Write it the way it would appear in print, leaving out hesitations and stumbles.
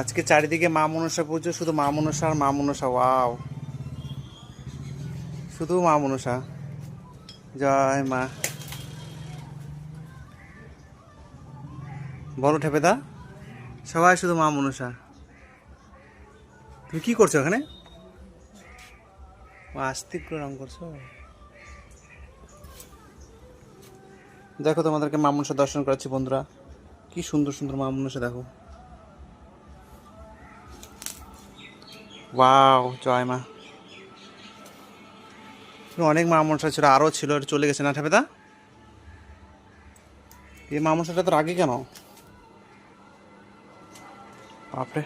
আজকে চারিদিকে মা মনসা পুজো, শুধু মা মনসা আর মা মনসা। ওয়াও, শুধু মা মনসা। জয় মা। বলো ঠেপেদা, সবাই শুধু মা মনসা। তুমি কি করছো এখানে? আস্তিক করে রং করছো। দেখো, তোমাদেরকে মা মনসা দর্শন করাচ্ছি বন্ধুরা। কি সুন্দর সুন্দর মা মনসা দেখো। ওয়াও, জয় মা। অনেক মা মনসা ছিল, আরও ছিল, এটা চলে গেছে না ঠেপেদা? এই মা মনসাটা তো আগে কেন? বাপরে।